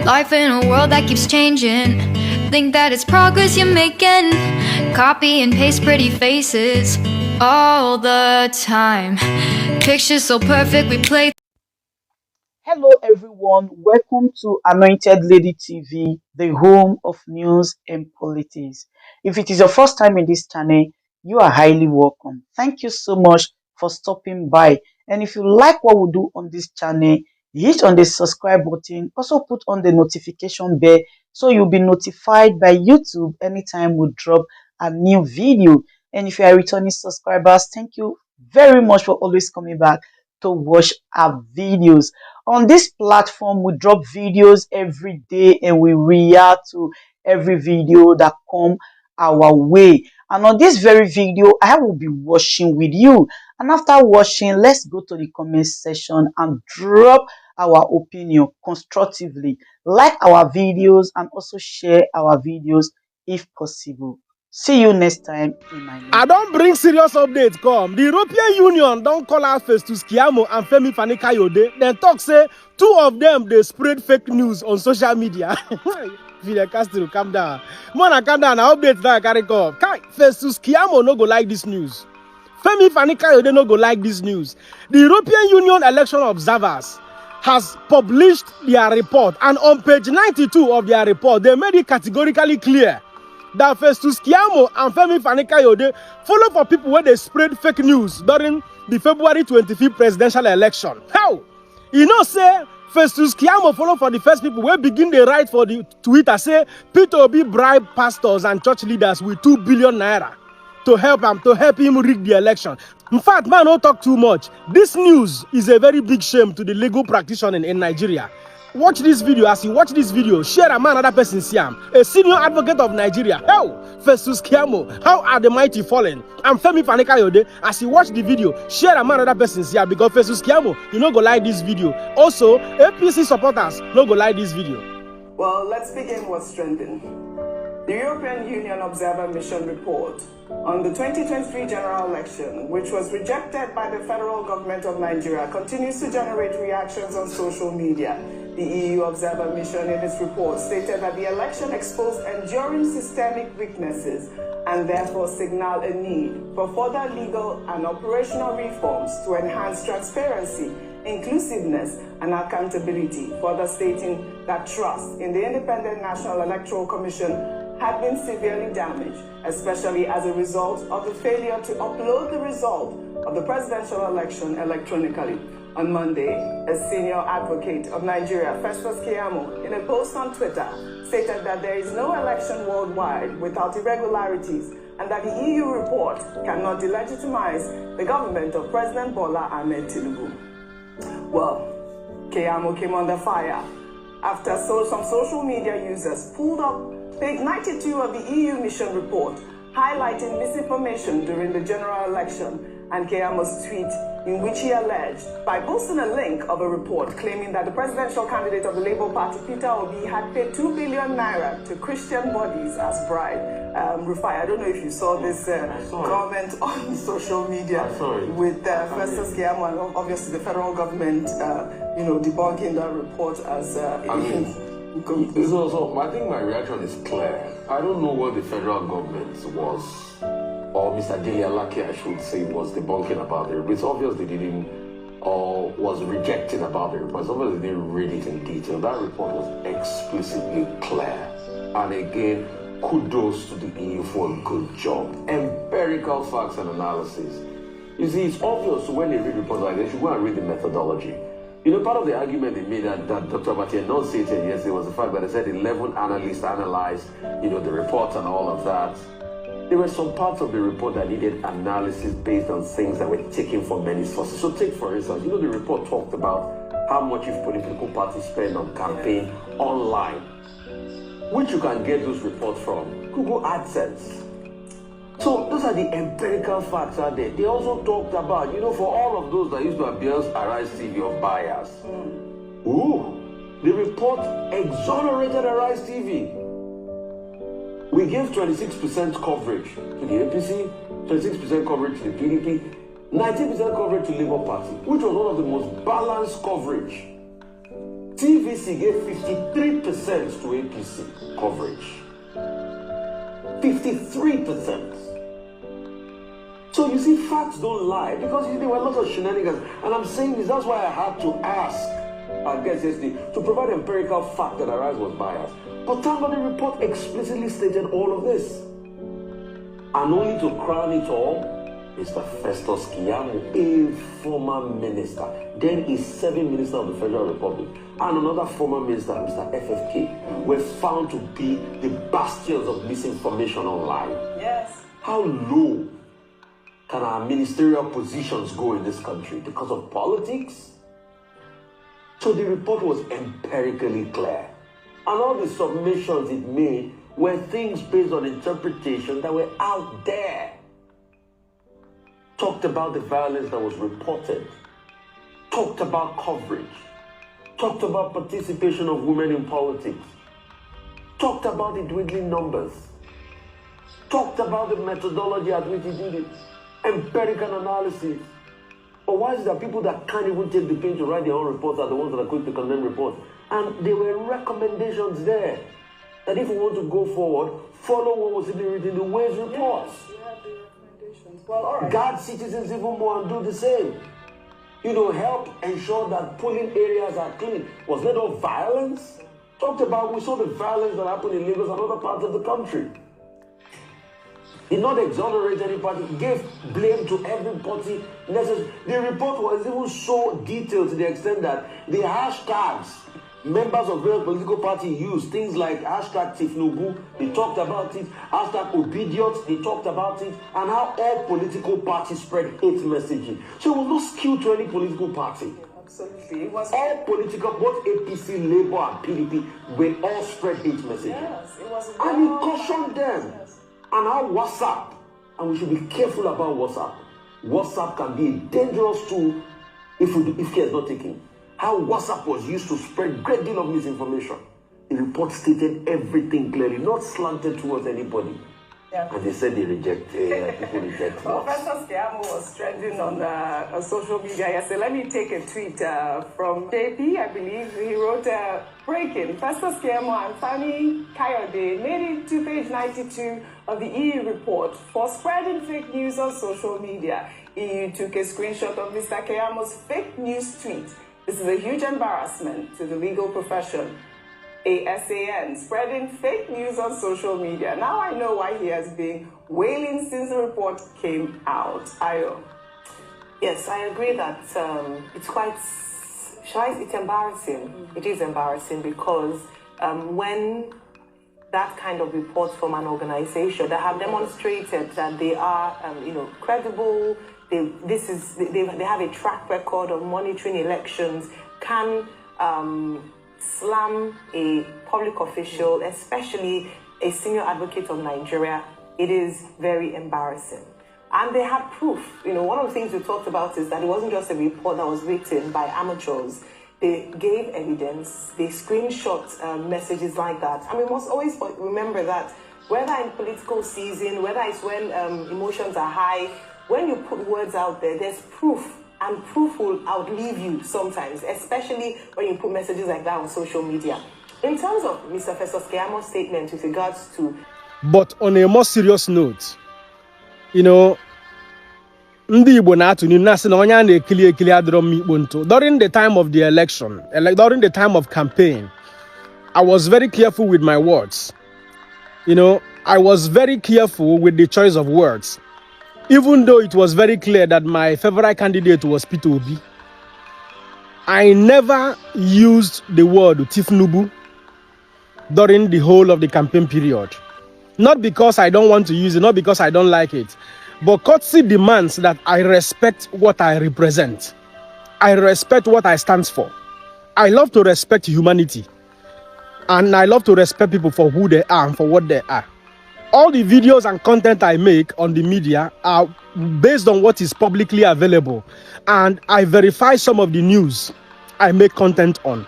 Life in a world that keeps changing. Think that it's progress you're making. Copy and paste pretty faces all the time. Pictures so perfect we play. Hello everyone, welcome to Anointed Lady TV, the home of news and politics. If it is your first time in this channel, you are highly welcome. Thank you so much for stopping by. And if you like what we do on this channel, hit on the subscribe button. Also put on the notification bell so you'll be notified by YouTube anytime we drop a new video. And if you are returning subscribers, thank you very much for always coming back to watch our videos. On this platform, we drop videos every day and we react to every video that come our way. And on this very video, I will be watching with you. And after watching, let's go to the comment section and drop our opinion constructively. Like our videos and also share our videos if possible. See you next time in my next. I don't bring serious updates come. The European Union don't call out Sèŕìous and Femi Fani-Kayode. They talk say two of them they spread fake news on social media. Fidel Castro, calm down. Mona, calm down. I update that carry come. Sèŕìous no go like this news. Femi Fani-Kayode no go like this news. The European Union election observers has published their report, and on page 92 of their report, they made it categorically clear that Sèŕìous and Femi Fani-Kayode follow for people where they spread fake news during the February 25th presidential election. How? You know, say Sèŕìous follow for the first people where begin they write for the Twitter say Peter Obi bribe pastors and church leaders with 2 billion naira to help him rig the election. In fact, man, don't talk too much. This news is a very big shame to the legal practitioner in Nigeria. Watch this video. As you watch this video, share a man, another person, Siam, a senior advocate of Nigeria. How? Sèŕìous, how are the mighty fallen? I'm Femi Fani-Kayode. As you watch the video, share a man, another person, Siam, because Sèŕìous, you no go like this video. Also, APC supporters no go like this video. Well, let's begin what's trending. The European Union Observer Mission report on the 2023 general election, which was rejected by the federal government of Nigeria, continues to generate reactions on social media. The EU Observer Mission in its report stated that the election exposed enduring systemic weaknesses and therefore signaled a need for further legal and operational reforms to enhance transparency, inclusiveness, and accountability, further stating that trust in the Independent National Electoral Commission had been severely damaged, especially as a result of the failure to upload the result of the presidential election electronically. On Monday, a senior advocate of Nigeria, Sèŕìous, in a post on Twitter, stated that there is no election worldwide without irregularities and that the EU report cannot delegitimize the government of President Bola Ahmed Titu. Well, Sèŕìous came under fire after some social media users pulled up page 92 of the EU mission report, highlighting misinformation during the general election, and Sèŕìous' tweet in which he alleged, by posting a link of a report claiming that the presidential candidate of the Labour Party, Peter Obi, had paid 2 billion naira to Christian bodies as bribe. Rufai, I don't know if you saw this comment on social media with Festus Sèŕìous and obviously the federal government, debunking that report as So I think my reaction is clear. I don't know what the federal government was, or Mr. Dèàl, I should say, was debunking about the report. It's obvious they didn't, or was rejecting about the report. It's obvious they didn't read it in detail. That report was explicitly clear. And again, kudos to the EU for a good job. Empirical facts and analysis. You see, it's obvious when they read reports like this, you should go and read the methodology. You know, part of the argument they made that Dr. Batia enunciated yesterday was the fact that they said 11 analysts analyzed, the reports and all of that. There were some parts of the report that needed analysis based on things that were taken from many sources. So take, for instance, the report talked about how much each political party spend on campaign online, which you can get those reports from Google AdSense. So those are the empirical facts out there. They also talked about, for all of those that used to abuse Arise TV of bias. The report exonerated Arise TV. We gave 26% coverage to the APC, 26% coverage to the PDP, 19% coverage to Labour Party, which was one of the most balanced coverage. TVC gave 53% to APC coverage. 53%. So you see, facts don't lie, because there were lots of shenanigans. And I'm saying this, that's why I had to ask our guest yesterday to provide empirical fact that Arise was biased. But thank God the report explicitly stated all of this. And only to crown it all, Mr. Festus Keyamo, a former minister, then a 7th minister of the Federal Republic, and another former minister, Mr. FFK, were found to be the bastions of misinformation online. Yes. How low can our ministerial positions go in this country because of politics? So the report was empirically clear. And all the submissions it made were things based on interpretation that were out there. Talked about the violence that was reported. Talked about coverage. Talked about participation of women in politics. Talked about the dwindling numbers. Talked about the methodology at which he did it. Empirical analysis. But why is it that people that can't even take the pain to write their own reports are the ones that are quick to condemn reports? And there were recommendations there that if we want to go forward, follow what was in the Ways reports. Yes, you have the recommendations. Well, all right. Guard citizens even more and do the same. Help ensure that polling areas are clean. Was there no violence? We saw the violence that happened in Lagos and other parts of the country. Did not exonerate anybody, gave blame to every party necessary. The report was even so detailed to the extent that the hashtags members of various political parties used, things like hashtag Tifnubu, they talked about it, hashtag Obedience, they talked about it, and how all political parties spread hate messaging. So it was not skewed to any political party. Absolutely. It was all political, both APC, Labour, and PDP, were all spread hate messaging. Yes, it was. And he cautioned them. Yes. And how WhatsApp, and we should be careful about WhatsApp. WhatsApp can be a dangerous tool if care is not taken. How WhatsApp was used to spread a great deal of misinformation. The report stated everything clearly, not slanted towards anybody. Yeah. And they said they rejected, people reject. Well, Festus Keyamo was trending on social media yesterday. Let me take a tweet from JP, I believe. He wrote, breaking, Festus Keyamo and Fani Kayode made it to page 92 of the EU report for spreading fake news on social media. EU took a screenshot of Mr. Keyamo's fake news tweet. This is a huge embarrassment to the legal profession. ASAN, spreading fake news on social media. Now I know why he has been wailing since the report came out. Ayo. Yes, I agree that it's quite, it's embarrassing. It is embarrassing because when that kind of report from an organization that have demonstrated that they are, credible, they have a track record of monitoring elections, can slam a public official, especially a senior advocate of Nigeria, it is very embarrassing. And they had proof. One of the things we talked about is that it wasn't just a report that was written by amateurs. They gave evidence, they screenshot messages like that. And we must always remember that whether in political season, whether it's when emotions are high, when you put words out there, there's proof. And proof will outlive you sometimes, especially when you put messages like that on social media. In terms of Mr. Festus Keyamo's statement with regards to... But on a more serious note, during the time of the election, during the time of campaign, I was very careful with my words. I was very careful with the choice of words. Even though it was very clear that my favorite candidate was Titu, I never used the word Tifnubu during the whole of the campaign period. Not because I don't want to use it, not because I don't like it, but courtesy demands that I respect what I represent. I respect what I stand for. I love to respect humanity. And I love to respect people for who they are and for what they are. All the videos and content I make on the media are based on what is publicly available. And I verify some of the news I make content on.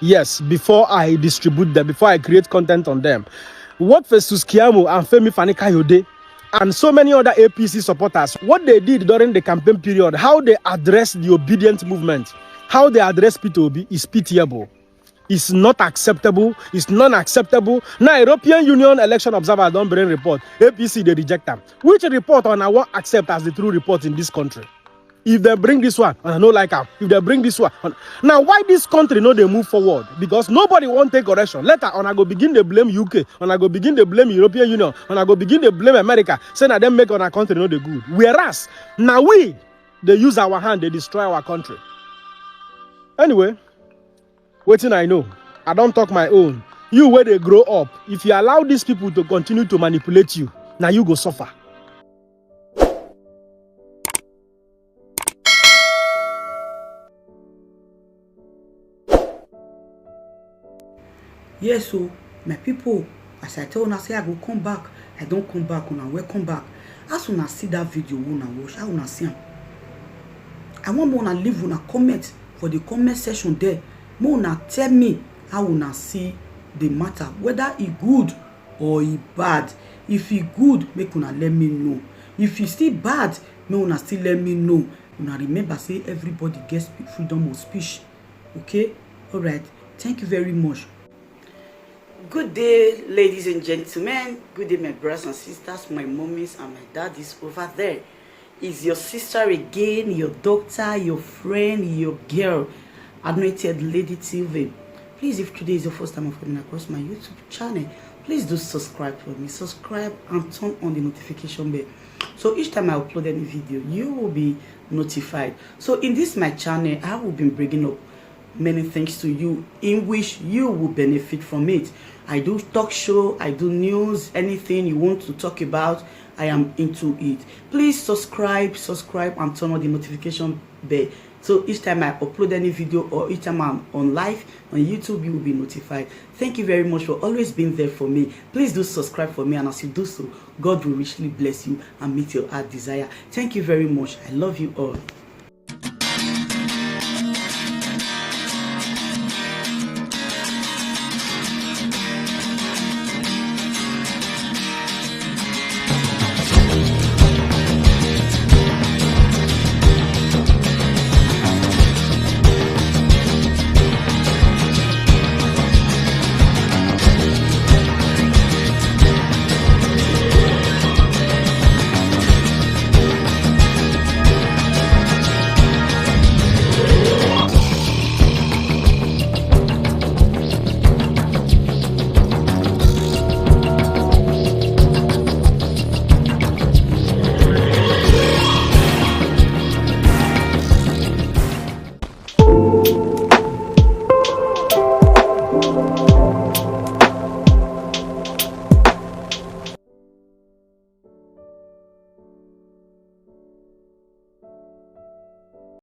Yes, before I distribute them, before I create content on them. What Festus Keyamo and Femi Fani-Kayode and so many other APC supporters, what they did during the campaign period, how they addressed the obedient movement, how they addressed P2B is pitiable. It's not acceptable. It's non-acceptable. Now, European Union election observer don't bring report. APC, they reject them. Which report on I won't accept as the true report in this country? If they bring this one, and I don't like them. If they bring this one. Now, why this country no they move forward? Because nobody won't take correction. Later on, I go begin to blame UK. And I go begin to blame European Union. And I go begin to blame America. Saying that them make on our country no they good. Whereas, now they use our hand, they destroy our country. Anyway, waiting I know. I don't talk my own. You where they grow up, if you allow these people to continue to manipulate you, now you go suffer. Yes, so my people, as I tell una say I go come back, I don't come back, una welcome back. As una see that video, una watch, how una see am. I want una leave una comment for the comment section there. More una tell me how una see the matter, whether it good or it bad. If it good, make una let me know. If it still bad, make una still let me know. Una remember say everybody gets freedom of speech. Okay? All right. Thank you very much. Good day, ladies and gentlemen. Good day, my brothers and sisters, my mommies and my daddies over there. Is your sister again, your doctor, your friend, your girl, Anointed Lady TV. Please, if today is your first time of coming across my YouTube channel, please do subscribe for me. Subscribe and turn on the notification bell. So each time I upload any video, you will be notified. So in this my channel, I will be bringing up many things to you in which you will benefit from it. I do talk show, I do news, anything you want to talk about, I am into it. Please subscribe and turn on the notification bell. So each time I upload any video or each time I'm on live on YouTube, you will be notified. Thank you very much for always being there for me. Please do subscribe for me, and as you do so, God will richly bless you and meet your heart desire. Thank you very much. I love you all.